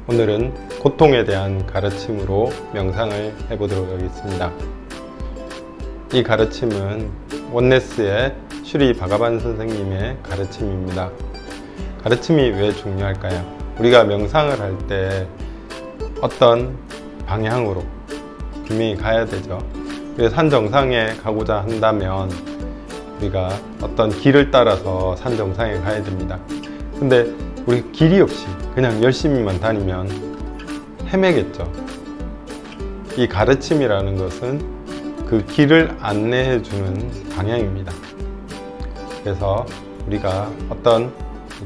오늘은 고통에 대한 가르침으로 명상을 해보도록 하겠습니다. 이 가르침은 원네스의 슈리 바가반 선생님의 가르침입니다. 가르침이 왜 중요할까요? 우리가 명상을 할 때 어떤 방향으로 분명히 가야 되죠. 그래서 산 정상에 가고자 한다면 우리가 어떤 길을 따라서 산 정상에 가야 됩니다. 근데 우리 길이 없이 그냥 열심히만 다니면 헤매겠죠. 이 가르침이라는 것은 그 길을 안내해 주는 방향입니다. 그래서 우리가 어떤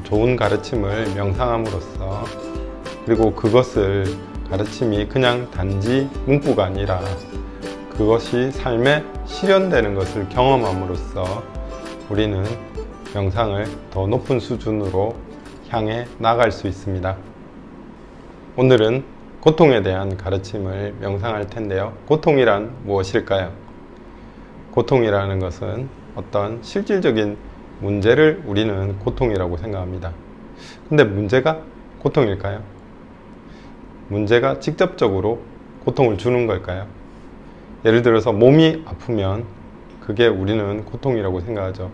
좋은 가르침을 명상함으로써, 그리고 그것을 가르침이 그냥 단지 문구가 아니라 그것이 삶에 실현되는 것을 경험함으로써 우리는 명상을 더 높은 수준으로 향해 나갈 수 있습니다. 오늘은 고통에 대한 가르침을 명상할 텐데요. 고통이란 무엇일까요? 고통이라는 것은 어떤 실질적인 문제를 우리는 고통이라고 생각합니다. 근데 문제가 고통일까요? 문제가 직접적으로 고통을 주는 걸까요? 예를 들어서 몸이 아프면 그게 우리는 고통이라고 생각하죠.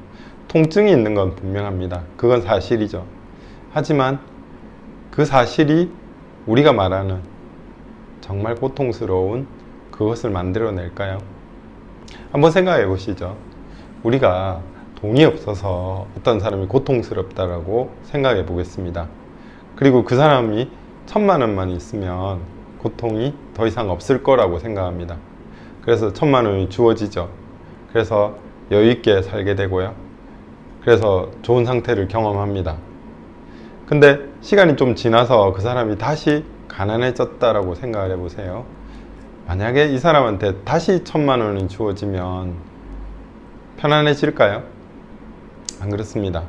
통증이 있는 건 분명합니다. 그건 사실이죠. 하지만 그 사실이 우리가 말하는 정말 고통스러운 그것을 만들어낼까요? 한번 생각해 보시죠. 우리가 돈이 없어서 어떤 사람이 고통스럽다라고 생각해 보겠습니다. 그리고 그 사람이 1,000만 원만 있으면 고통이 더 이상 없을 거라고 생각합니다. 그래서 1,000만 원이 주어지죠. 그래서 여유 있게 살게 되고요. 그래서 좋은 상태를 경험합니다. 근데 시간이 좀 지나서 그 사람이 다시 가난해졌다라고 생각을 해보세요. 만약에 이 사람한테 다시 1,000만 원이 주어지면 편안해질까요? 안 그렇습니다.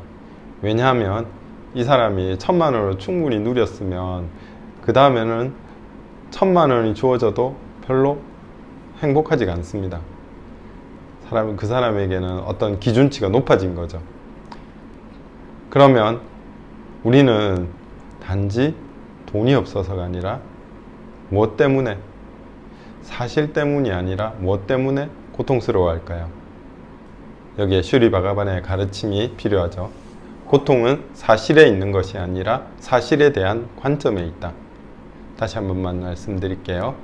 왜냐하면 이 사람이 1,000만 원을 충분히 누렸으면 그 다음에는 1,000만 원이 주어져도 별로 행복하지가 않습니다. 그 사람에게는 어떤 기준치가 높아진 거죠. 그러면 우리는 단지 돈이 없어서가 아니라 무엇 때문에, 사실 때문이 아니라 무엇 때문에 고통스러워할까요? 여기에 슈리 바가반의 가르침이 필요하죠. 고통은 사실에 있는 것이 아니라 사실에 대한 관점에 있다. 다시 한 번만 말씀드릴게요.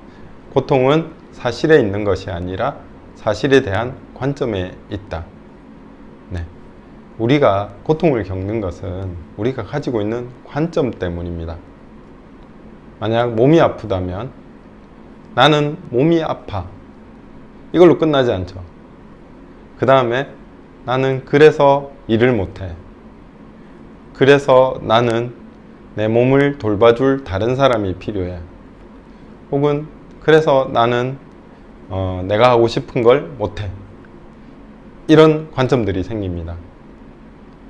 고통은 사실에 있는 것이 아니라 사실에 대한 관점에 있다. 네. 우리가 고통을 겪는 것은 우리가 가지고 있는 관점 때문입니다. 만약 몸이 아프다면 나는 몸이 아파, 이걸로 끝나지 않죠. 그 다음에 나는 그래서 일을 못해, 그래서 나는 내 몸을 돌봐줄 다른 사람이 필요해, 혹은 그래서 나는 내가 하고 싶은 걸 못해, 이런 관점들이 생깁니다.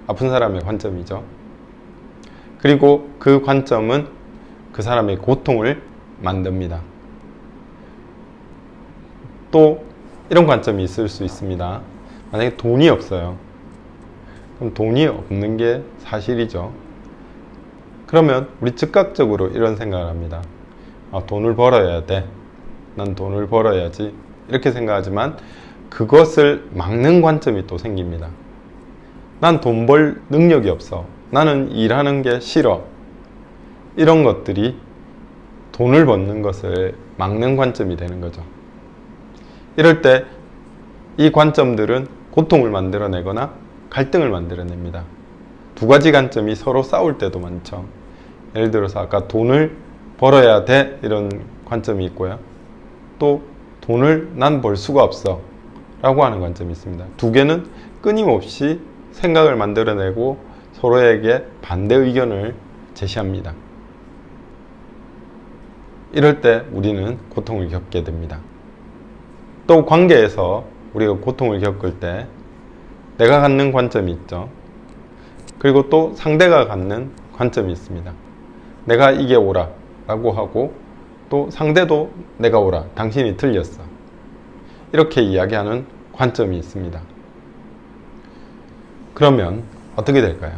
아픈 사람의 관점이죠. 그리고 그 관점은 그 사람의 고통을 만듭니다. 또 이런 관점이 있을 수 있습니다. 만약에 돈이 없어요. 그럼 돈이 없는 게 사실이죠. 그러면 우리 즉각적으로 이런 생각을 합니다. 돈을 벌어야 돼. 난 돈을 벌어야지. 이렇게 생각하지만 그것을 막는 관점이 또 생깁니다. 난 돈 벌 능력이 없어. 나는 일하는 게 싫어. 이런 것들이 돈을 버는 것을 막는 관점이 되는 거죠. 이럴 때 이 관점들은 고통을 만들어내거나 갈등을 만들어냅니다. 두 가지 관점이 서로 싸울 때도 많죠. 예를 들어서 아까 돈을 벌어야 돼, 이런 관점이 있고요. 또 돈을 난 벌 수가 없어 라고 하는 관점이 있습니다. 두 개는 끊임없이 생각을 만들어내고 서로에게 반대 의견을 제시합니다. 이럴 때 우리는 고통을 겪게 됩니다. 또 관계에서 우리가 고통을 겪을 때 내가 갖는 관점이 있죠. 그리고 또 상대가 갖는 관점이 있습니다. 내가 이게 옳아 라고 하고, 또 상대도 내가 옳아, 당신이 틀렸어, 이렇게 이야기하는 관점이 있습니다. 그러면 어떻게 될까요?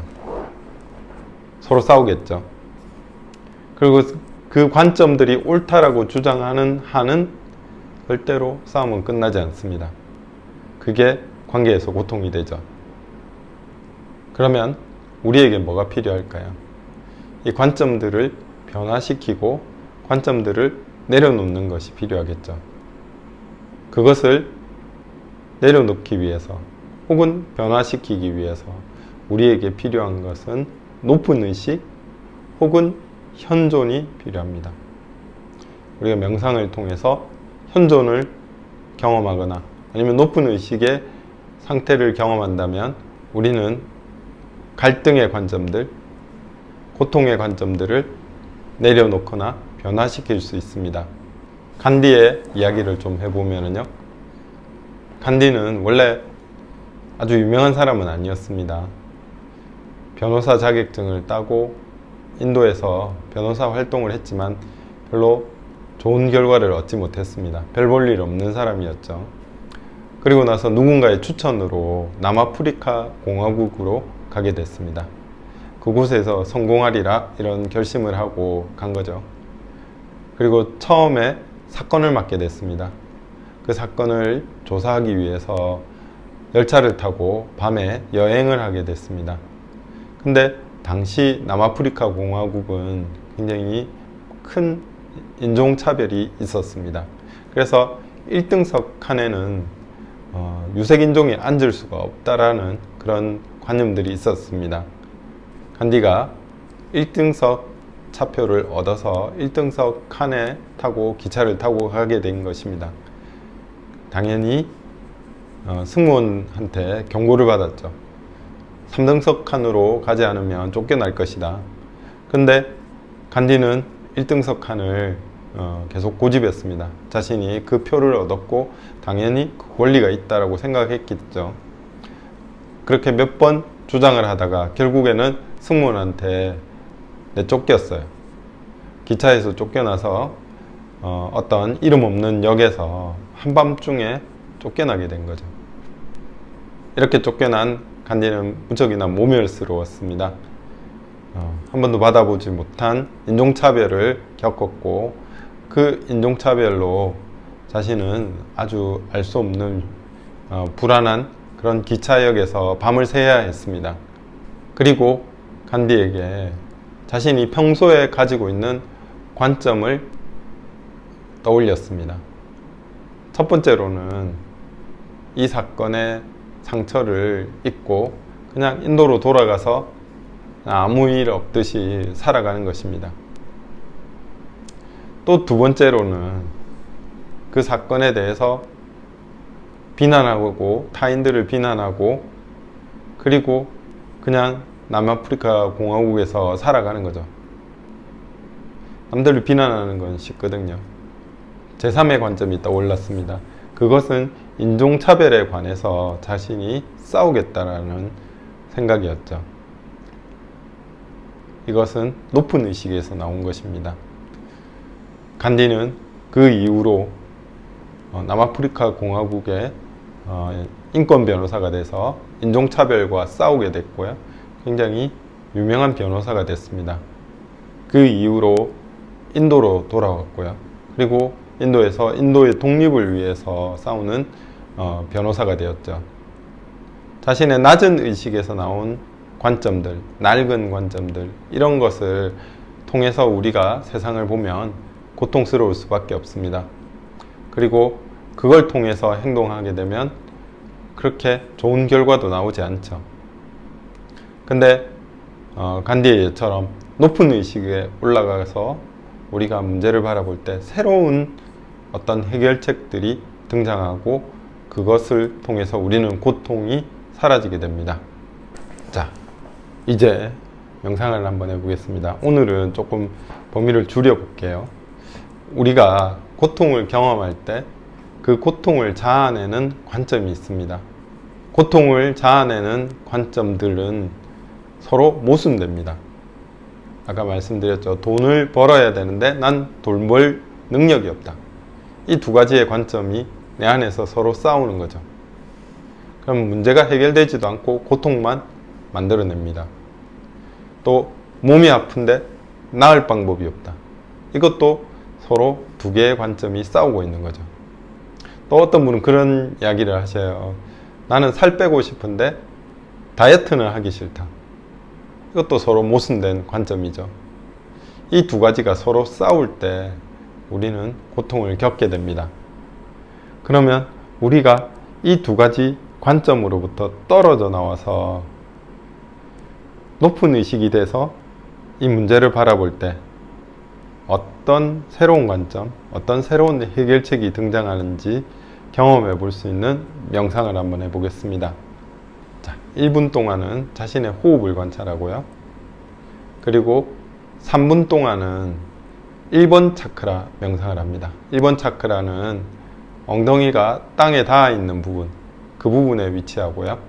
서로 싸우겠죠. 그리고 그 관점들이 옳다라고 주장하는 한은 절대로 싸움은 끝나지 않습니다. 그게 관계에서 고통이 되죠. 그러면 우리에게 뭐가 필요할까요? 이 관점들을 변화시키고 관점들을 내려놓는 것이 필요하겠죠. 그것을 내려놓기 위해서 혹은 변화시키기 위해서 우리에게 필요한 것은 높은 의식 혹은 현존이 필요합니다. 우리가 명상을 통해서 현존을 경험하거나 아니면 높은 의식의 상태를 경험한다면 우리는 갈등의 관점들, 고통의 관점들을 내려놓거나 변화시킬 수 있습니다. 간디의 이야기를 좀 해보면요. 간디는 원래 아주 유명한 사람은 아니었습니다. 변호사 자격증을 따고 인도에서 변호사 활동을 했지만 별로 좋은 결과를 얻지 못했습니다. 별 볼 일 없는 사람이었죠. 그리고 나서 누군가의 추천으로 남아프리카 공화국으로 가게 됐습니다. 그곳에서 성공하리라 이런 결심을 하고 간 거죠. 그리고 처음에 사건을 맡게 됐습니다. 그 사건을 조사하기 위해서 열차를 타고 밤에 여행을 하게 됐습니다. 근데 당시 남아프리카 공화국은 굉장히 큰 인종차별이 있었습니다. 그래서 1등석 칸에는 유색인종이 앉을 수가 없다라는 그런 관념들이 있었습니다. 간디가 1등석 차표를 얻어서 1등석 칸에 타고 기차를 타고 가게 된 것입니다. 당연히 승무원한테 경고를 받았죠. 3등석 칸으로 가지 않으면 쫓겨날 것이다. 근데 간디는 1등석 칸을 계속 고집했습니다. 자신이 그 표를 얻었고 당연히 그 권리가 있다라고 생각했겠죠. 그렇게 몇 번 주장을 하다가 결국에는 승무원한테 내쫓겼어요. 기차에서 쫓겨나서 어떤 이름 없는 역에서 한밤중에 쫓겨나게 된 거죠. 이렇게 쫓겨난 간디는 무척이나 모멸스러웠습니다. 한 번도 받아보지 못한 인종차별을 겪었고 그 인종차별로 자신은 아주 알 수 없는 불안한 그런 기차역에서 밤을 새야 했습니다. 그리고 간디에게 자신이 평소에 가지고 있는 관점을 떠올렸습니다. 첫 번째로는 이 사건의 상처를 잊고 그냥 인도로 돌아가서 아무 일 없듯이 살아가는 것입니다. 또 두 번째로는 그 사건에 대해서 비난하고 타인들을 비난하고 그리고 그냥 남아프리카 공화국에서 살아가는 거죠. 남들을 비난하는 건 쉽거든요. 제3의 관점이 떠올랐습니다. 그것은 인종차별에 관해서 자신이 싸우겠다라는 생각이었죠. 이것은 높은 의식에서 나온 것입니다. 간디는 그 이후로 남아프리카 공화국의 인권 변호사가 돼서 인종차별과 싸우게 됐고요. 굉장히 유명한 변호사가 됐습니다. 그 이후로 인도로 돌아왔고요. 그리고 인도에서 인도의 독립을 위해서 싸우는 변호사가 되었죠. 자신의 낮은 의식에서 나온 관점들, 낡은 관점들 이런 것을 통해서 우리가 세상을 보면 고통스러울 수밖에 없습니다. 그리고 그걸 통해서 행동하게 되면 그렇게 좋은 결과도 나오지 않죠. 근데 간디의 예처럼 높은 의식에 올라가서 우리가 문제를 바라볼 때 새로운 어떤 해결책들이 등장하고 그것을 통해서 우리는 고통이 사라지게 됩니다. 자, 이제 명상을 한번 해보겠습니다. 오늘은 조금 범위를 줄여볼게요. 우리가 고통을 경험할 때 그 고통을 자아내는 관점이 있습니다. 고통을 자아내는 관점들은 서로 모순됩니다. 아까 말씀드렸죠. 돈을 벌어야 되는데 난 돈 벌 능력이 없다. 이 두 가지의 관점이 내 안에서 서로 싸우는 거죠. 그럼 문제가 해결되지도 않고 고통만 만들어냅니다. 또 몸이 아픈데 나을 방법이 없다. 이것도 서로 두 개의 관점이 싸우고 있는 거죠. 또 어떤 분은 그런 이야기를 하셔요. 나는 살 빼고 싶은데 다이어트는 하기 싫다. 이것도 서로 모순된 관점이죠. 이 두 가지가 서로 싸울 때 우리는 고통을 겪게 됩니다. 그러면 우리가 이 두 가지 관점으로부터 떨어져 나와서 높은 의식이 돼서 이 문제를 바라볼 때 어떤 새로운 관점, 어떤 새로운 해결책이 등장하는지 경험해 볼 수 있는 명상을 한번 해보겠습니다. 자, 1분 동안은 자신의 호흡을 관찰하고요. 그리고 3분 동안은 1번 차크라 명상을 합니다. 1번 차크라는 엉덩이가 땅에 닿아 있는 부분, 그 부분에 위치하고요.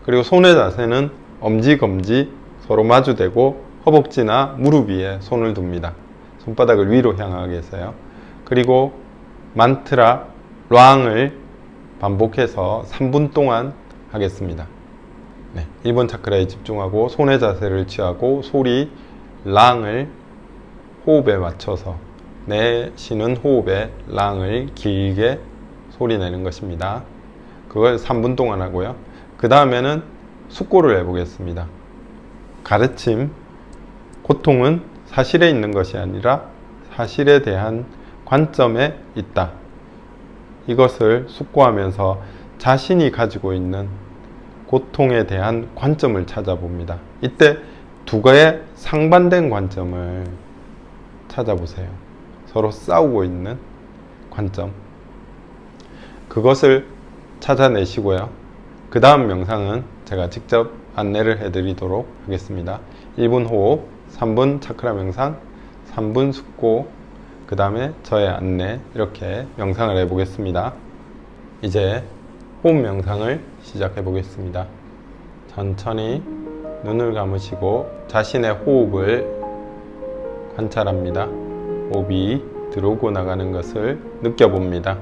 그리고 손의 자세는 엄지, 검지 서로 마주대고 허벅지나 무릎 위에 손을 둡니다. 손바닥을 위로 향하게 해서요. 그리고 만트라 랑을 반복해서 3분 동안 하겠습니다. 네, 1번 차크라에 집중하고 손의 자세를 취하고 소리 랑을 호흡에 맞춰서 내쉬는 호흡에 랑을 길게 소리 내는 것입니다. 그걸 3분 동안 하고요. 그 다음에는 숙고를 해보겠습니다. 가르침, 고통은 사실에 있는 것이 아니라 사실에 대한 관점에 있다. 이것을 숙고하면서 자신이 가지고 있는 고통에 대한 관점을 찾아봅니다. 이때 두 개의 상반된 관점을 찾아보세요. 서로 싸우고 있는 관점. 그것을 찾아내시고요. 그 다음 명상은 제가 직접 안내를 해드리도록 하겠습니다. 1분 호흡, 3분 차크라 명상, 3분 숙고, 그 다음에 저의 안내, 이렇게 명상을 해보겠습니다. 이제 호흡 명상을 시작해 보겠습니다. 천천히 눈을 감으시고 자신의 호흡을 관찰합니다. 호흡이 들어오고 나가는 것을 느껴봅니다.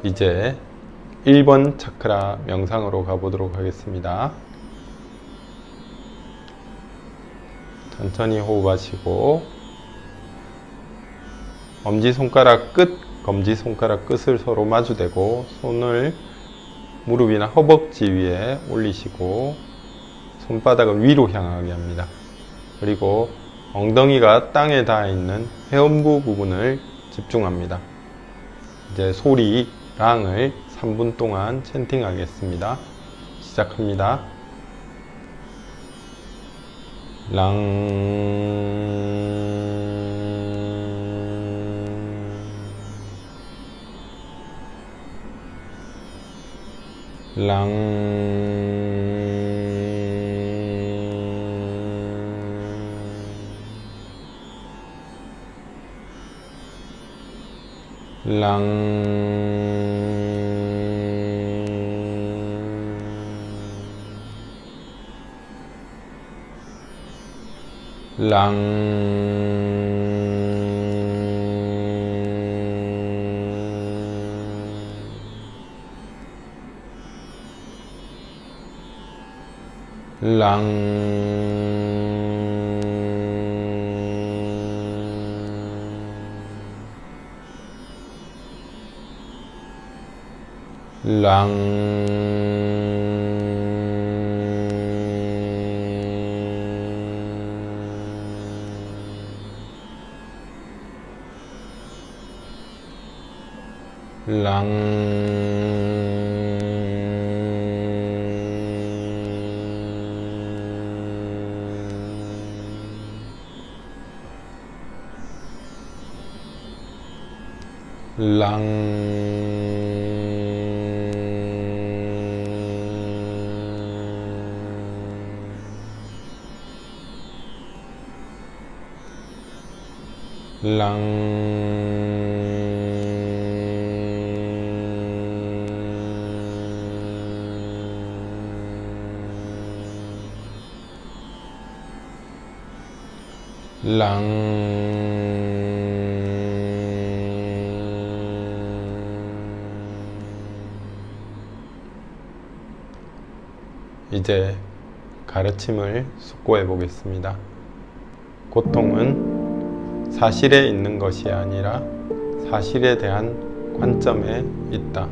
이제 1번 차크라 명상으로 가보도록 하겠습니다. 천천히 호흡하시고 엄지손가락 끝, 검지손가락 끝을 서로 마주대고 손을 무릎이나 허벅지 위에 올리시고 손바닥은 위로 향하게 합니다. 그리고 엉덩이가 땅에 닿아 있는 회음부 부분을 집중합니다. 이제 소리 랑을 3분 동안 챈팅하겠습니다. 시작합니다. 랑, 랑, 랑, 랑, 랑, 랑 이제 가르침을 숙고해 보겠습니다. 고통은 사실에 있는 것이 아니라 사실에 대한 관점에 있다.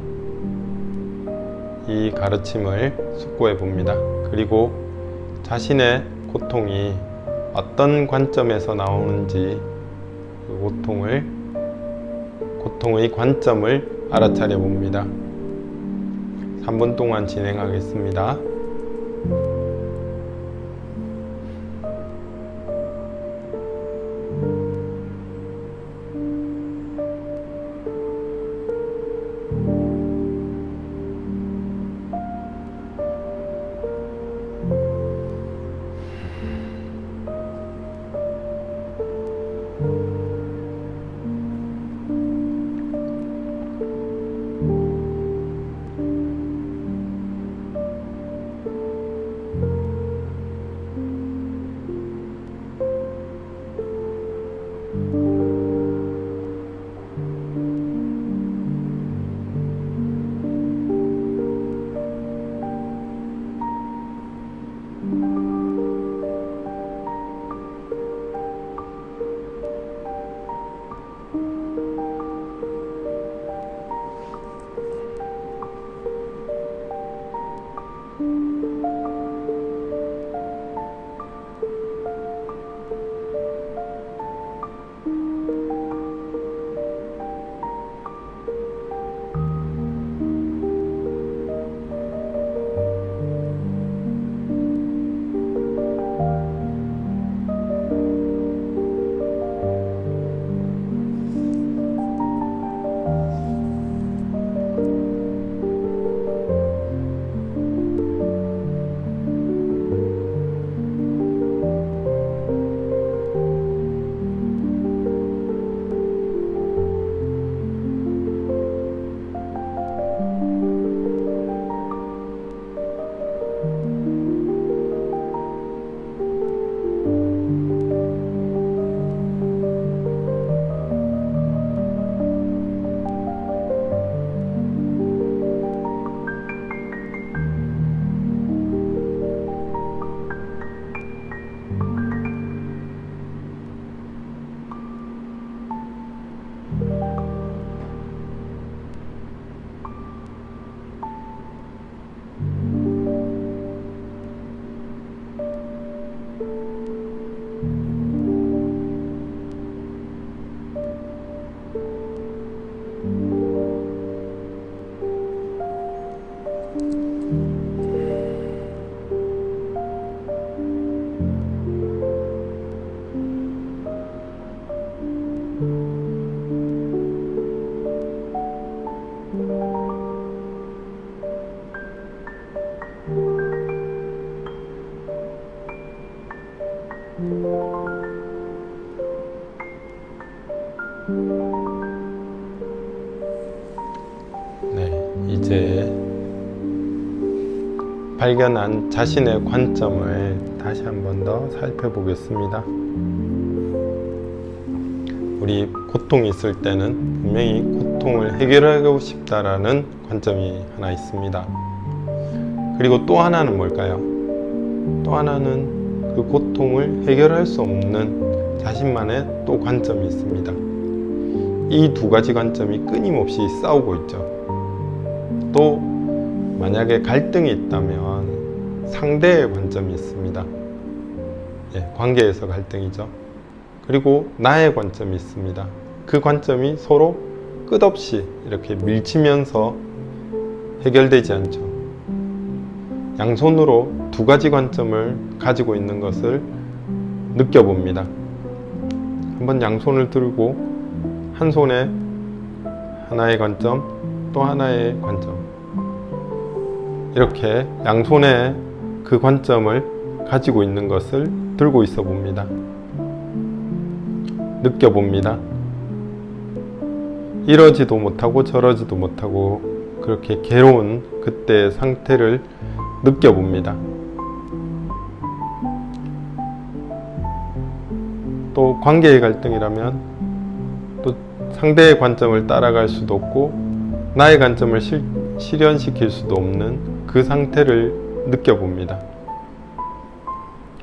이 가르침을 숙고해 봅니다. 그리고 자신의 고통이 어떤 관점에서 나오는지 그 고통의 관점을 알아차려 봅니다. 3분 동안 진행하겠습니다. 이제 발견한 자신의 관점을 다시 한 번 더 살펴보겠습니다. 우리 고통이 있을 때는 분명히 고통을 해결하고 싶다라는 관점이 하나 있습니다. 그리고 또 하나는 뭘까요? 또 하나는 그 고통을 해결할 수 없는 자신만의 또 관점이 있습니다. 이 두 가지 관점이 끊임없이 싸우고 있죠. 또 만약에 갈등이 있다면 상대의 관점이 있습니다. 관계에서 갈등이죠. 그리고 나의 관점이 있습니다. 그 관점이 서로 끝없이 이렇게 밀치면서 해결되지 않죠. 양손으로 두 가지 관점을 가지고 있는 것을 느껴봅니다. 한번 양손을 들고 한 손에 하나의 관점, 또 하나의 관점. 이렇게 양손에 그 관점을 가지고 있는 것을 들고 있어 봅니다. 느껴봅니다. 이러지도 못하고 저러지도 못하고 그렇게 괴로운 그때의 상태를 느껴봅니다. 또 관계의 갈등이라면 또 상대의 관점을 따라갈 수도 없고 나의 관점을 실현시킬 수도 없는 그 상태를 느껴봅니다.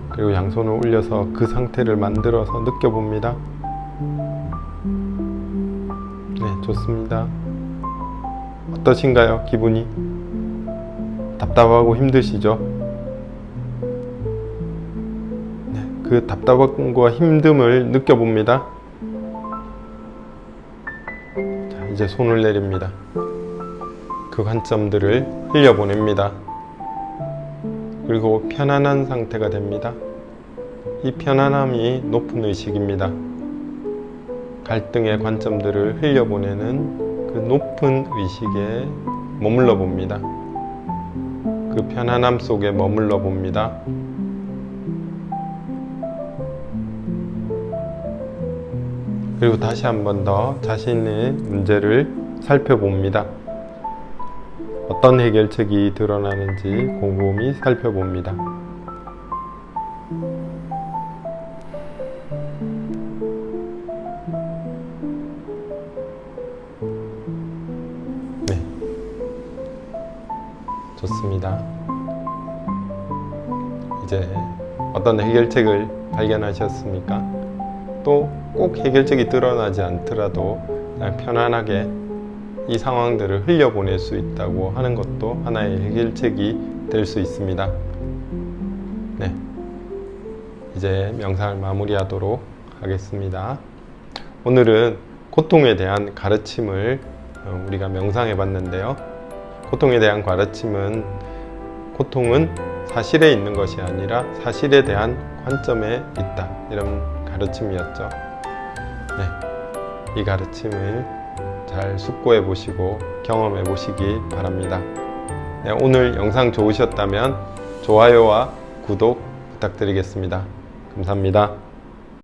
그리고 양손을 올려서 그 상태를 만들어서 느껴봅니다. 네, 좋습니다. 어떠신가요? 기분이? 답답하고 힘드시죠? 네, 그 답답함과 힘듦을 느껴봅니다. 자, 이제 손을 내립니다. 그 관점들을 흘려보냅니다. 그리고 편안한 상태가 됩니다. 이 편안함이 높은 의식입니다. 갈등의 관점들을 흘려보내는 그 높은 의식에 머물러 봅니다. 그 편안함 속에 머물러 봅니다. 그리고 다시 한 번 더 자신의 문제를 살펴봅니다. 어떤 해결책이 드러나는지 곰곰이 살펴봅니다. 네, 좋습니다. 이제 어떤 해결책을 발견하셨습니까? 또 꼭 해결책이 드러나지 않더라도 그냥 편안하게 이 상황들을 흘려보낼 수 있다고 하는 것도 하나의 해결책이 될 수 있습니다. 네, 이제 명상을 마무리하도록 하겠습니다. 오늘은 고통에 대한 가르침을 우리가 명상해 봤는데요. 고통에 대한 가르침은 고통은 사실에 있는 것이 아니라 사실에 대한 관점에 있다, 이런 가르침이었죠. 네, 이 가르침을 잘 숙고해 보시고 경험해 보시기 바랍니다. 네, 오늘 영상 좋으셨다면 좋아요와 구독 부탁드리겠습니다. 감사합니다.